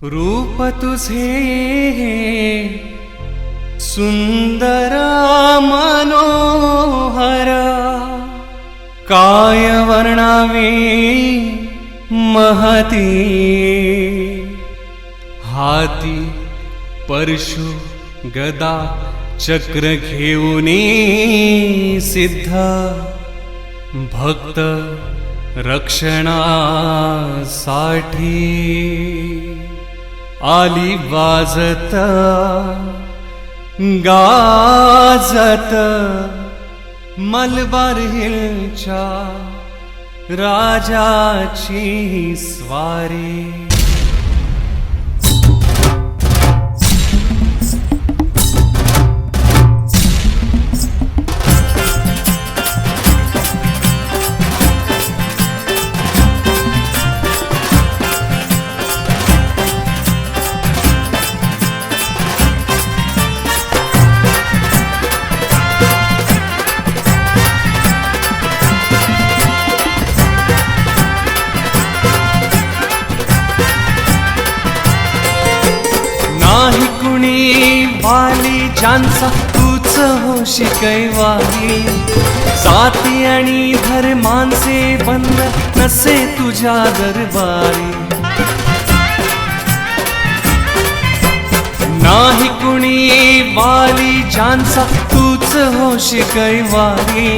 रूप तुझे सुंदर मनोहर, काय वर्णावे महती, हाती परशु गदा चक्र घेऊनी सिद्ध, भक्त रक्षणासाठी आली वाजत गाजत मलबार हिलच्या राजाची स्वारी। नाही कुणी वाली ज्यांचा तूच होशी कैवारी, जाती आणि धर्मांचे बंध नसे तुझ्या दरबारी। नाही कुणी वाली ज्यांचा तूच होशी कैवारी,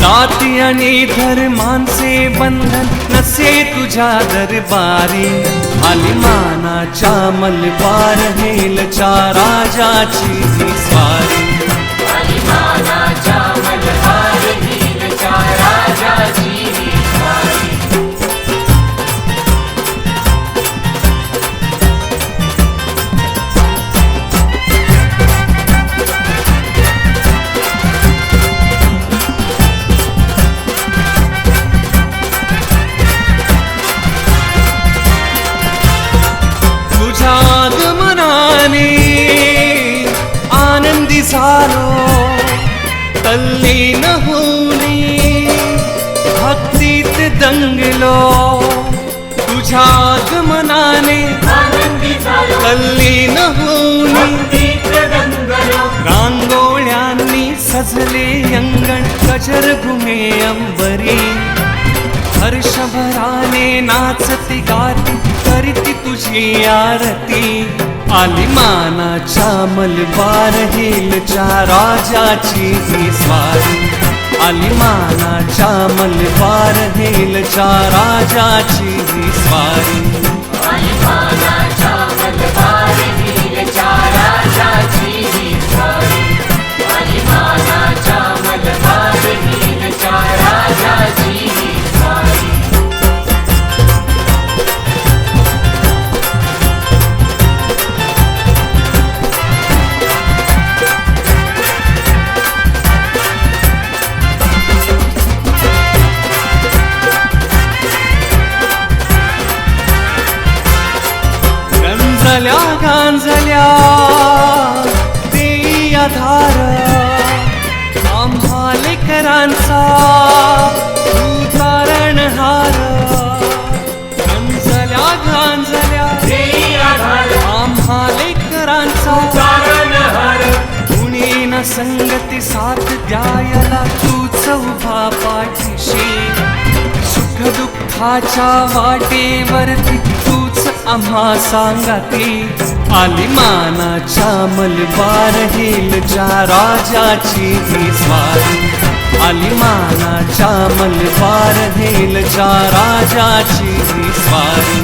जाती आणि धर्मांचे बंधन नसे तुझ्या दरबारी। आली मानाच्या मलबार हेलच्या राजाची ही स्वारी, आली मानाच्या मलबार हेलच्या राजाची ही स्वारी। आगमनाने आनंदी झालो, तल्लीन होऊनी भक्तीत दंगलो। तुझ्या आगमनाने आनंदी झालो, तल्लीन होऊनी भक्तीत दंगलो। रांगोळ्यांनी सजले अंगण गजर घुमे अंबरी, हर्षभराने नाचती गाती करीती तुझी आरती। आली मानाच्या मलबार हेलच्या राजाची ही स्वारी, आली मानाच्या मलबार हेलच्या राजाची ही स्वारी, आली मानाच्या मलबार हेलच्या राजाची ही स्वारी, आली मानाच्या मलबार हेलच्या राजाची ही स्वारी। गांजल्या गांजल्या देई आधार, आम्हा लेकरांचा तू तारणहार। गांजल्या गांजल्या देई आधार, आम्हा लेकरांचा तारणहार। कुणी न संगती साथ द्यायला तूच उभा पाठीशी, सुख दुःखाच्या वाटेवरती तूच आम्हा सांगती। आली मानाच्या मलबार हेलच्या राजाची ही स्वारी, आली मानाच्या मलबार हेलच्या राजाची ही स्वारी,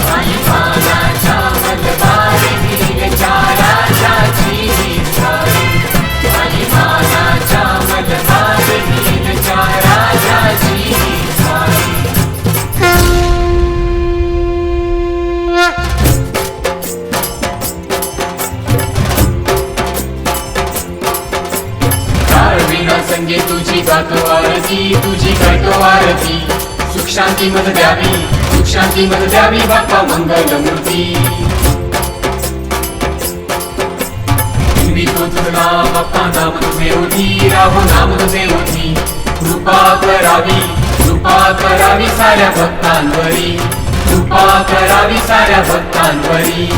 आली मानाच्या मलबार हेलच्या राजाची ही स्वारी, आली मानाच्या मलबार हेलच्या राजाची ही स्वारी। संगे तुझी गातो आरती, तुझी करतो आरती। सुख शांती मद द्यावी, सुख शांती मद द्यावी बाप्पा मंगलमूर्ती। तो तुझा बाप्पा नाम तुझे ओठी, राहो नाम तुझे ओठी। कृपा करावी साऱ्या भक्तांवरी, कृपा करावी साऱ्या भक्तांवरी